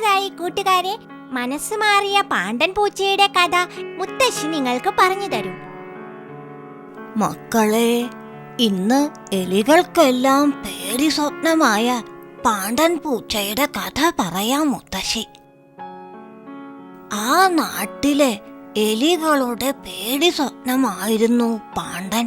അടുത്തതായി കൂട്ടുകാരെ, മനസ്സ് മാറിയ പാണ്ടൻ പൂച്ചയുടെ കഥ മുത്തശ്ശി നിങ്ങൾക്ക് പറഞ്ഞു തരും. മക്കളെ, ഇന്ന് എലികൾക്കെല്ലാം പേടി സ്വപ്നമായ പാണ്ടൻ പൂച്ചയുടെ കഥ പറയാം മുത്തശ്ശി. ആ നാട്ടിലെ എലികളുടെ പേടി സ്വപ്നമായിരുന്നു പാണ്ടൻ.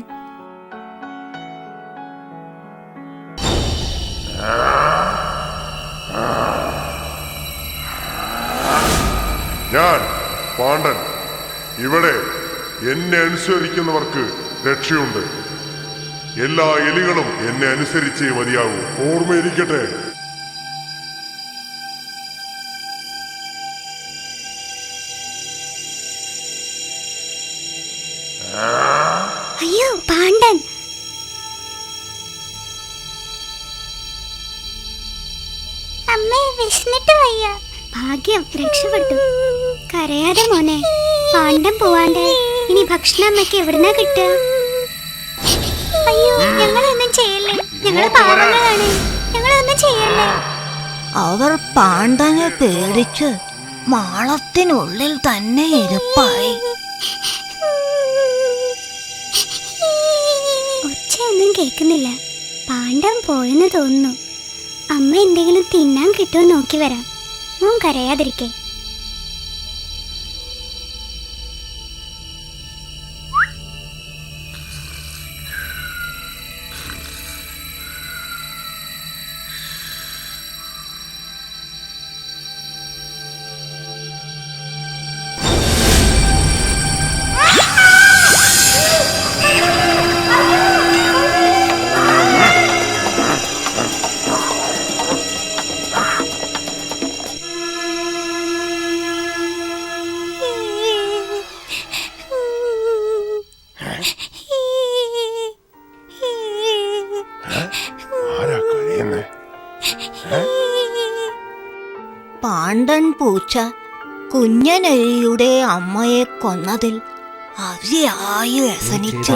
ഞാൻ പാണ്ടൻ. ഇവിടെ എന്നെ അനുസരിക്കുന്നവർക്ക് രക്ഷയുണ്ട്. എല്ലാ എലികളും എന്നെ അനുസരിച്ചേ മതിയാകൂ. ഓർമ്മയിരിക്കട്ടെ. അയ്യോ പാണ്ടൻ! അമ്മേ, വിശന്നിട്ട് വയ്യ. ഭാഗ്യം, രക്ഷപ്പെട്ടു. കരയാതെ മോനെ. പാണ്ടൻ പോവാണ്ട് ഇനി ഭക്ഷണം അമ്മയ്ക്ക് എവിടുന്നാ കിട്ടുക? അയ്യോ, ഞങ്ങളൊന്നും ചെയ്യല്ലേ. ഞങ്ങൾ പാവങ്ങളാണ്. ഞങ്ങളൊന്നും ചെയ്യല്ലേ. അവർ പാണ്ടനെ പേടിച്ച് മാളത്തിനുള്ളിൽ തന്നെ ഇരിപ്പായി. ഒച്ചയൊന്നും കേൾക്കുന്നില്ല. പാണ്ടൻ പോയെന്ന് തോന്നുന്നു. അമ്മ എന്തെങ്കിലും തിന്നാൻ കിട്ടുമോ നോക്കി വരാം. മോൻ കരയാതിരിക്കേ. പാണ്ടൻ പൂച്ച കുഞ്ഞനെലിയുടെ അമ്മയെ കൊന്നതിൽ അതിയായി വ്യസനിച്ചു.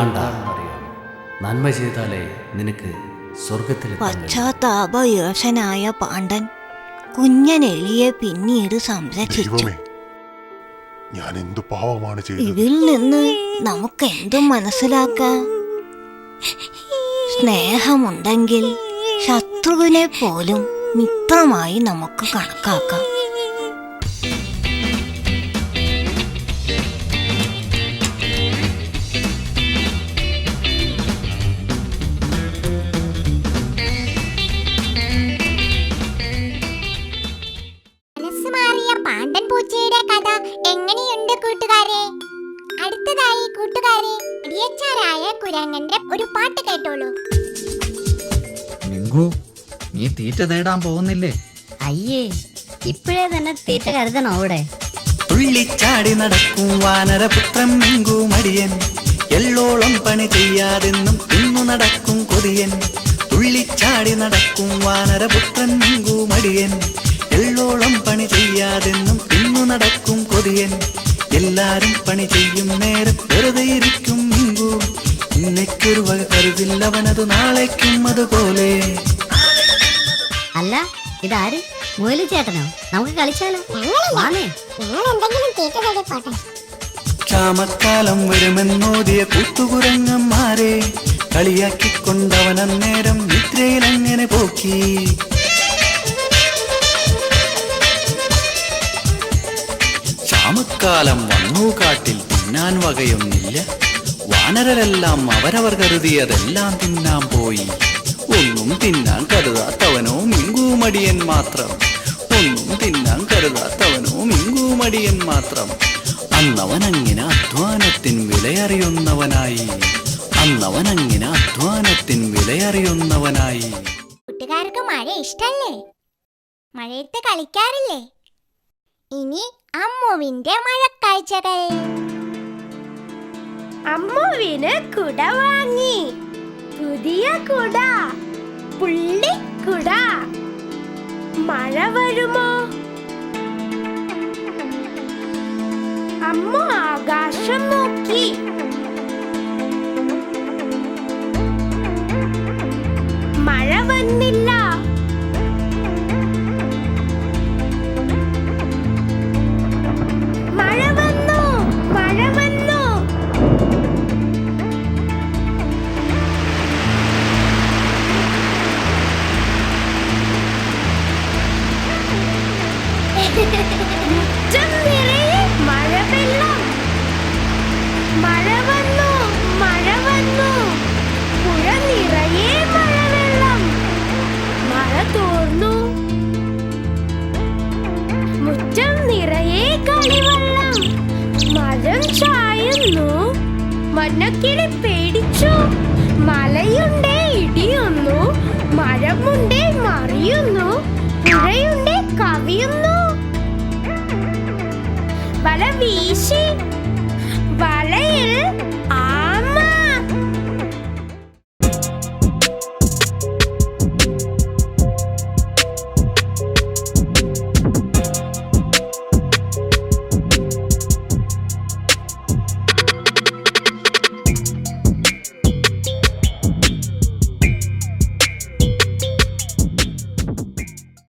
നന്മ ചെയ്താലേ നിനക്ക് സ്വർഗത്തിൽ. പശ്ചാത്താപവിവശനായ പാണ്ടൻ കുഞ്ഞനെലിയെ പിന്നീട് സംരക്ഷിച്ചു. ഞാൻ എന്തു പാവമാണ് ചെയ്തത്? ഇതിൽ നിന്ന് നമുക്ക് എന്തും മനസ്സിലാക്കാം. സ്നേഹമുണ്ടെങ്കിൽ ശത്രുവിനെ പോലും മിത്രമായി നമുക്ക് കണക്കാക്കാം. മനസ്സ് മാറിയ പാണ്ടൻ പൂച്ചയുടെ കഥ എങ്ങനെയുണ്ട് കൂട്ടുകാരെ? അടുത്തതായി കൂട്ടുകാരെ, ഇടിയച്ചാരായ കുരങ്ങന്റെ ഒരു പാട്ട് കേട്ടോളൂ. മിങ്കു, നീ തീറ്റ നേടാൻ പോകുന്നില്ലേ? അയ്യേ, ഇപ്പോഴേ തന്നെ തീറ്റ കരുതണോ അവിടെ? തുള്ളിച്ചാടി നടക്കും വാനരപുത്രൻ മിങ്കു മടിയൻ, എള്ളോളം പണി ചെയ്യാതെന്നും ഇന്നു നടക്കും കൊതിയൻ. തുള്ളിച്ചാടി നടക്കും വാനരപുത്രൻ മിങ്കു മടിയൻ, എള്ളോളം പണി ചെയ്യാതെന്നും ഇന്നു നടക്കും കൊതിയൻ. എല്ലാരും പണി ചെയ്യും നേരം വെറുതെ ഇരിക്കും മിങ്കു, ഇന്നയ്ക്കൊരു വക കരുതില്ലവനത് നാളേക്കും അതുപോലെ. അല്ല, ഇതാര്? മുയലി ചേട്ടനോ? നമുക്ക് കളിച്ചാലോ? ക്ഷാമക്കാലം വരുമെന്നോതിയ കൂട്ടുകുരങ്ങന്മാരെ കളിയാക്കിക്കൊണ്ടവനന്നേരം നിദ്രയിലങ്ങനെ പോക്കി. ക്ഷാമക്കാലം വന്നു കാട്ടിൽ തിന്നാൻ വകയൊന്നില്ല. വാനരരെല്ലാം അവരവർ കരുതിയതെല്ലാം തിന്നാൻ പോയി. ഒന്നും തിന്നാൻ കരുതാത്തവനോ മിങ്കൂമടിയൻ മാത്രം. ഒന്നും തിന്നാൻ കരുതാത്തവനോ മിങ്കൂമടിയൻ മാത്രം. അന്നവനങ്ങനെ അധ്വാനത്തിൻ വിലയറിയുന്നവനായി. അന്നവനങ്ങനെ അധ്വാനത്തിൻ വിലയറിയുന്നവനായി. കൂട്ടുകാർക്ക് മഴ ഇഷ്ടല്ലേ? മഴയത്ത് കളിക്കാറില്ലേ? ഇനി അമ്മുവിന്റെ മഴക്കാഴ്ചകൾ. അമ്മുവിന് കുട വാങ്ങി. പുതിയ കുട, പുള്ളിക്കുട. മഴ വരുമോ? അമ്മ ആകാശം നോക്കി. മഴ വന്നില്ല. നീലക്കിളി പേടിച്ചു. മലയുണ്ടേ ഇടിയുന്നു, മരമുണ്ടേ മറിയുന്നു, പുഴയുണ്ടേ കവിയുന്നു. വല വീശി